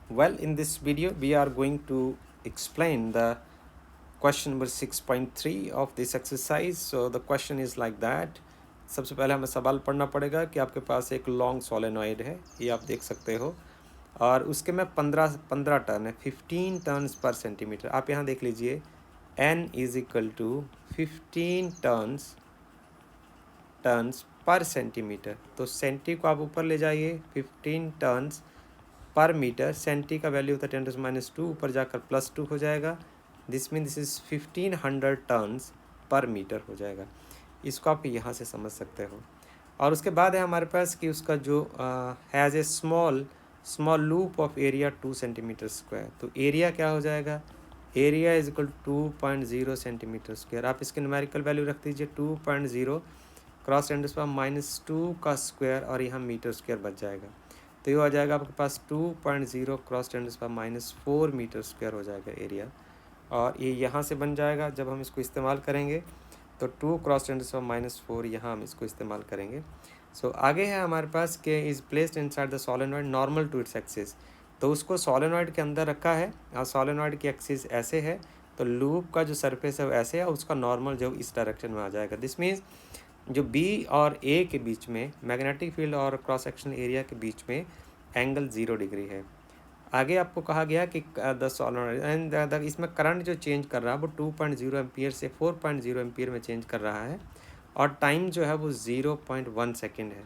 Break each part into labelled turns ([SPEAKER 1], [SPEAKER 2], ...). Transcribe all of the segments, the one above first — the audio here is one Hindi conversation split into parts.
[SPEAKER 1] Well, in this video, we are going to explain the question number 6.3 of this exercise. So the question is like that. सबसे पहले हमें सवाल पढ़ना पड़ेगा कि आपके पास एक लॉन्ग सोलेनॉइड है, ये आप देख सकते हो, और उसके में 15 टर्न है, 15 टर्न्स पर सेंटीमीटर। आप यहाँ देख लीजिए, n is equal to 15 turns per centimetre. तो सेंटी को आप ऊपर ले जाइए, 15 टर्न्स पर मीटर, सेंटी का वैल्यू होता है 10⁻², ऊपर जाकर +2 हो जाएगा। This mean this is 1500 turns per metre हो जाएगा। इसको आप यहाँ से समझ सकते हो। और उसके बाद है हमारे पास कि उसका जो has a small loop of area 2 centimetre square. तो एरिया क्या हो जाएगा, area is equal to 2.0 centimetre square. आप इसकी न्यूमेरिकल वैल्यू रख दीजिए 2.0 क्रॉस ×(-2) का स्क्वायर, और यहाँ मीटर स्क्वायर बच जाएगा। तो ये आ जाएगा आपके पास 2.0 क्रॉस (10⁻⁴ मीटर स्क्वायर हो जाएगा एरिया। और ये यहाँ से बन जाएगा जब हम इसको इस्तेमाल करेंगे, तो 2 क्रॉस (10⁻⁴ यहाँ हम इसको इस्तेमाल करेंगे। सो आगे है हमारे पास के is placed inside the solenoid normal to its axis. तो उसको सोलेनॉइड के अंदर रखा है और सोलेनॉइड की एक्सिस ऐसे है, तो लूप का जो सरफेस है वो ऐसे है, उसका नॉर्मल जो इस डायरेक्शन में आ जाएगा। दिस मीन्स जो B और A के बीच में मैग्नेटिक फील्ड और क्रॉस सेक्शनल एरिया के बीच में एंगल 0 डिग्री है। आगे आपको कहा गया कि द सोलेनॉइड एंड इसमें करंट जो चेंज कर रहा है वो 2.0 एम्पियर से 4.0 एम्पियर में चेंज कर रहा है, और टाइम जो है वो 0.1 सेकेंड है।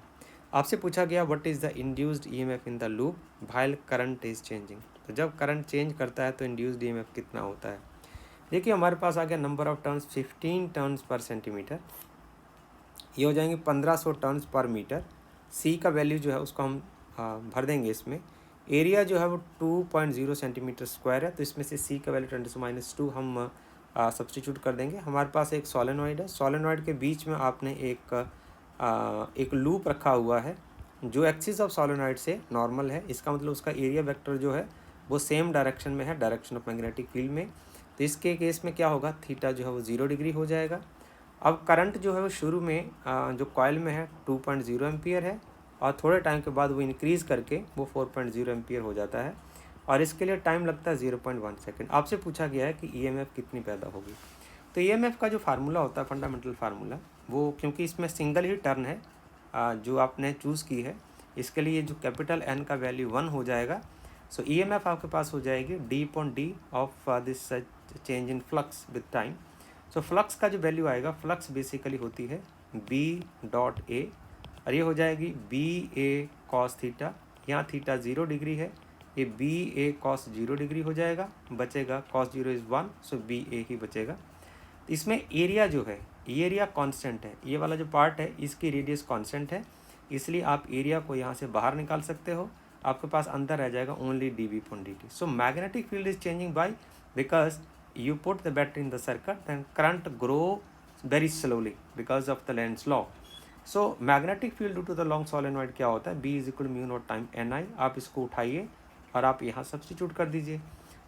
[SPEAKER 1] आपसे पूछा गया what is the induced EMF in the loop while current is changing. तो जब करंट चेंज करता है तो इंड्यूस्ड ईएमएफ कितना होता है। देखिए हमारे पास आ गया number of turns 15 turns per centimetre, ये हो जाएंगे 1500 टर्न्स पर मीटर। सी का वैल्यू जो है उसको हम भर देंगे इसमें। एरिया जो है वो 2.0 सेंटीमीटर स्क्वायर है, तो इसमें से सी का वैल्यू 10⁻² हम सब्सटीट्यूट कर देंगे। हमारे पास एक सोलेनॉइड है, सोलेनॉइड के बीच में आपने एक लूप रखा हुआ है जो एक्सिस ऑफ सोलेनॉइड से नॉर्मल है। इसका मतलब उसका एरिया वेक्टर जो है वो सेम डायरेक्शन में है, डायरेक्शन ऑफ मैग्नेटिक फील्ड में। तो इसके केस में क्या होगा, थीटा जो है वो 0 डिग्री हो जाएगा। अब करंट जो है वो शुरू में जो कॉइल में है 2.0 एम्पियर है, और थोड़े टाइम के बाद वो इंक्रीज़ करके वो 4.0 एम्पियर हो जाता है, और इसके लिए टाइम लगता है 0.1 सेकेंड। आपसे पूछा गया है कि ईएमएफ कितनी पैदा होगी। तो ईएमएफ का जो फार्मूला होता है, फंडामेंटल फार्मूला, वो क्योंकि इसमें सिंगल ही टर्न है जो आपने चूज़ की है, इसके लिए जो कैपिटल N का वैल्यू 1 हो जाएगा। सो ईएमएफ आपके पास हो जाएगी d/d of this change in flux with time. So flux का जो वैल्यू आएगा, फ्लक्स बेसिकली होती है B.A, और ये हो जाएगी BA cos थीटा। यहाँ थीटा 0 डिग्री है, ये BA cos 0 डिग्री हो जाएगा, बचेगा cos 0 इज़ 1, सो BA ही बचेगा। इसमें एरिया जो है, ये एरिया कांस्टेंट है, ये वाला जो पार्ट है इसकी रेडियस कांस्टेंट है, इसलिए आप एरिया को यहाँ से बाहर निकाल सकते हो। आपके पास अंदर रह जाएगा only dV/dt। So magnetic field is changing by because you put the battery in the circuit, then current grow very slowly because of the Lenz's law. So magnetic field due to the long solenoid क्या होता है, B is equal mu naught time NI। आप इसको उठाइए और आप यहाँ सब्सटीट्यूट कर दीजिए,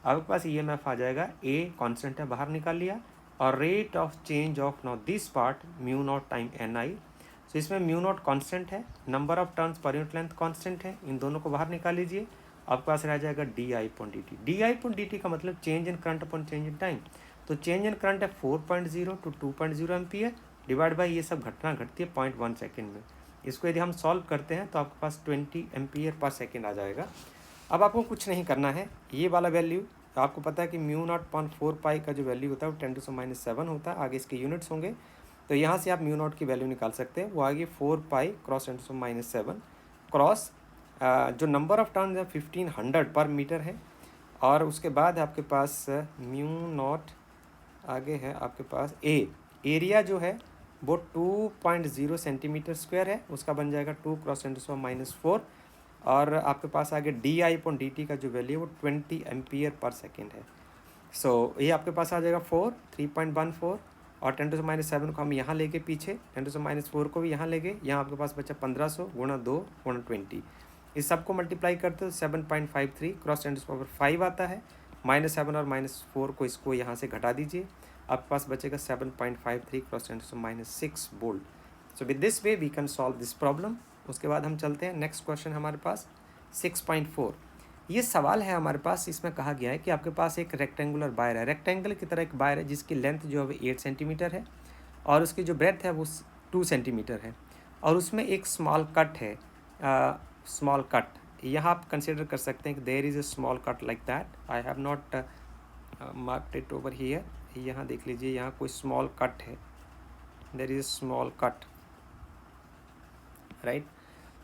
[SPEAKER 1] आपके पास EMF आ जाएगा। A कांस्टेंट है, बाहर निकाल लिया, और rate of change of not this part mu naught time NI। सो इसमें म्यू नॉट कांस्टेंट है, number of turns per unit length constant है, इन दोनों को बाहर निकाल लीजिए, आपके पास रह जाएगा di/dt। di/dt का मतलब change in current upon change in time. तो चेंज इन करंट है 4.0 टू 2.0 एम्पियर, डिवाइड बाई ये सब घटना घटती है 0.1 सेकेंड में। इसको यदि हम सॉल्व करते हैं तो आपके पास 20 एम्पियर पर सेकेंड आ जाएगा। अब आपको कुछ नहीं करना है, ये वाला वैल्यू आपको पता है कि म्यू नॉट अपॉन 4 पाई का जो वैल्यू होता है वो 10⁻⁷ होता है, आगे इसके यूनिट्स होंगे, तो यहाँ से आप म्यू नॉट की वैल्यू निकाल सकते हैं। वो आगे 4 पाई क्रॉस 10⁻⁷ क्रॉस जो नंबर ऑफ टर्न है 1500 पर मीटर है, और उसके बाद आपके पास म्यू नॉट आगे है आपके पास एरिया जो है वो 2.0 सेंटीमीटर स्क्वायर है, उसका बन जाएगा 2 क्रॉस 10⁻⁴, और आपके पास आगे di/dt का जो वैल्यू है वो 20 एम्पियर पर सेकेंड है। सो ये आपके पास आ जाएगा 3.14, और 10⁻⁷ को हम यहाँ लेके पीछे 10⁻⁴ को भी यहाँ ले गए, यहाँ आपके पास बचा 1500 गुणा 2 गुणा 20। इस सब को मल्टीप्लाई करते हो 7.53 क्रॉस 10⁻⁵ आता है, -7 और -4 को इसको यहाँ से घटा दीजिए, आपके पास बचेगा 7.53 cross 10⁻�6 volt. So with this way we can solve this problem. उसके बाद हम चलते हैं नेक्स्ट क्वेश्चन हमारे पास 6.4। ये सवाल है हमारे पास, इसमें कहा गया है कि आपके पास एक रेक्टेंगुलर वायर है, रेक्टेंगल की तरह एक वायर है जिसकी लेंथ जो है वो 8 सेंटीमीटर है और उसकी जो ब्रेथ है वो 2 सेंटीमीटर है और उसमें एक स्मॉल कट है, स्मॉल कट। यहाँ आप कंसिडर कर सकते हैं कि there is a small cut like that, I have not marked it over here. यहाँ देख लीजिए, यहाँ कोई स्मॉल कट है, there is a small cut, right.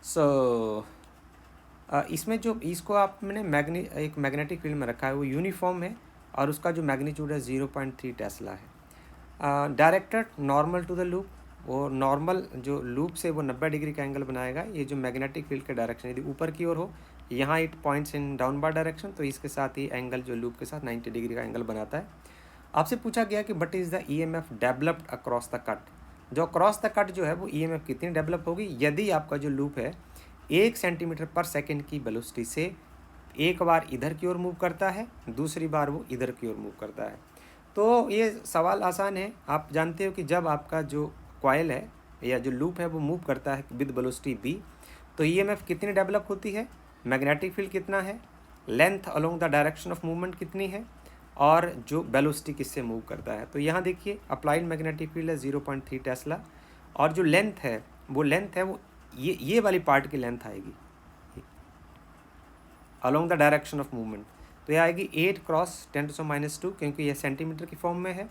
[SPEAKER 1] So इसमें जो इसको आपने एक मैग्नेटिक फील्ड में रखा है वो यूनिफॉर्म है और उसका जो मैग्नीट्यूड है 0.3 टेस्ला है। Directed normal to the loop, वो नॉर्मल जो लूप से वो 90 डिग्री का एंगल बनाएगा। ये जो मैग्नेटिक फील्ड का डायरेक्शन यदि ऊपर की ओर हो, यहाँ it points in downward direction, तो इसके साथ ही एंगल जो लूप के साथ 90 डिग्री का एंगल बनाता है। आपसे पूछा गया कि but is the EMF developed across the cut, जो अक्रॉस द कट जो है वो EMF कितनी डेवलप होगी यदि आपका जो लूप है 1 सेंटीमीटर पर सेकेंड की वेलोसिटी से एक बार इधर की ओर मूव करता है, दूसरी बार वो इधर की ओर मूव करता है। तो ये सवाल आसान है। आप जानते हो कि जब आपका जो कॉइल है या जो लूप है वो मूव करता है विद वेलोसिटी v, तो EMF कितनी डेवलप होती है, मैग्नेटिक फील्ड कितना है, length along the direction of movement कितनी है और जो वेलोसिटी किससे मूव करता है। तो यहाँ देखिए अप्लाइड मैग्नेटिक फील्ड है 0.3 टेस्ला और जो लेंथ है वो ये वाली पार्ट की लेंथ आएगी along the direction of movement, तो ये आएगी 8 क्रॉस 10⁻², क्योंकि ये सेंटीमीटर की फॉर्म में है।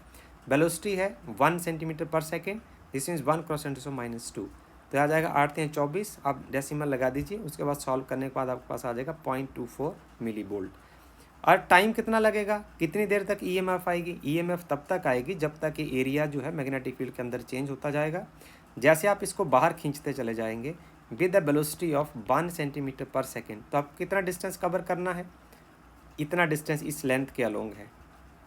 [SPEAKER 1] वेलोसिटी है 1 centimetre per second, this means 1 cross 10⁻², तो आ जाएगा 8 × 24। आप डेसिमल लगा दीजिए, उसके बाद सॉल्व करने के बाद आपके पास आ जाएगा 0.24 मिली वोल्ट। और टाइम कितना लगेगा, कितनी देर तक EMF आएगी, EMF तब तक आएगी जब तक कि एरिया जो है मैग्नेटिक फील्ड के अंदर चेंज होता जाएगा। जैसे आप इसको बाहर खींचते चले जाएंगे with the velocity of 1 centimetre per second, तो आप कितना डिस्टेंस कवर करना है, इतना डिस्टेंस इस लेंथ के अलोंग है,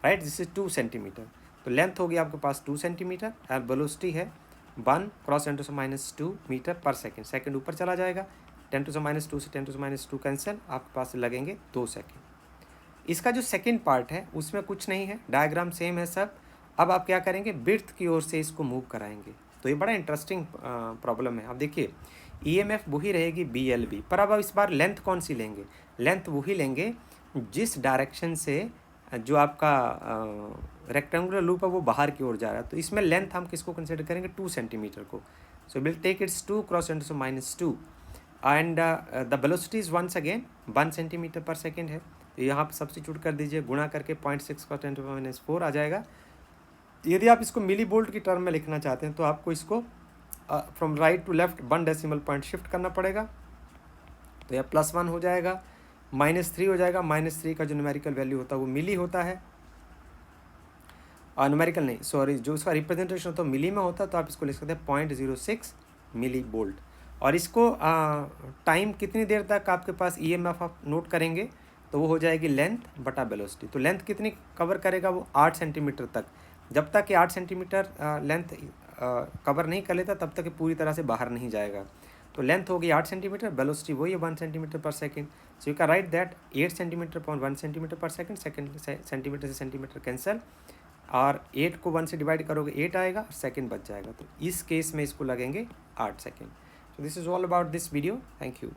[SPEAKER 1] राइट, दिस इज 2 सेंटीमीटर। तो लेंथ होगी आपके पास 2 सेंटीमीटर और वेलोसिटी है 1 क्रॉस 10⁻² मीटर पर सेकेंड। सेकेंड ऊपर चला जाएगा, 10⁻² से 10⁻² कैंसिल, आपके पास लगेंगे 2 सेकेंड। इसका जो सेकेंड पार्ट है उसमें कुछ नहीं है, डायग्राम सेम है सब। अब आप क्या करेंगे, विड्थ की ओर से इसको मूव कराएंगे। तो ये बड़ा इंटरेस्टिंग प्रॉब्लम है। अब देखिए EMF वही रहेगी BLB, पर अब इस बार लेंथ कौन सी लेंगे, लेंथ वही लेंगे जिस डायरेक्शन से जो आपका रेक्टेंगुलर लूप है वो बाहर की ओर जा रहा है। तो इसमें लेंथ हम किसको कंसिडर करेंगे, 2 सेंटीमीटर को। So will take its 2 cross 10⁻² and the velocity is once again 1 centimetre per second है। तो यहाँ पर सब्स्टिट्यूट कर दीजिए, गुणा करके 0.6 क्रॉस 10⁻⁴ आ जाएगा। यदि आप इसको मिली वोल्ट की टर्म में लिखना चाहते हैं तो आपको इसको from right to left 1 decimal point shift करना पड़ेगा। तो यह +1 हो जाएगा, -3 हो जाएगा। -3 का जो न्यूमेरिकल वैल्यू होता है वो मिली होता है, न्यूमेरिकल नहीं, सॉरी, जो उसका रिप्रेजेंटेशन होता है मिली में होता है, तो आप इसको लिख सकते हैं 0.06 मिली वोल्ट। और इसको टाइम कितनी देर तक आपके पास EMF आप नोट करेंगे, तो वो हो जाएगी लेंथ बटा वेलोसिटी। तो लेंथ कितनी कवर करेगा, वो 8 सेंटीमीटर तक। जब तक कि 8 सेंटीमीटर लेंथ कवर नहीं कर लेता तब तक पूरी तरह से बाहर नहीं जाएगा। तो लेंथ होगी 8 सेंटीमीटर, वेलोसिटी वही है 1 centimetre per second. So you can write that 8 centimetre upon 1 centimetre per second, centimetre से सेंटीमीटर कैंसल, और 8 को 1 से डिवाइड करोगे 8 आएगा, सेकेंड बच जाएगा। तो इस केस में इसको लगेंगे 8 second. So this is all about this video, thank you.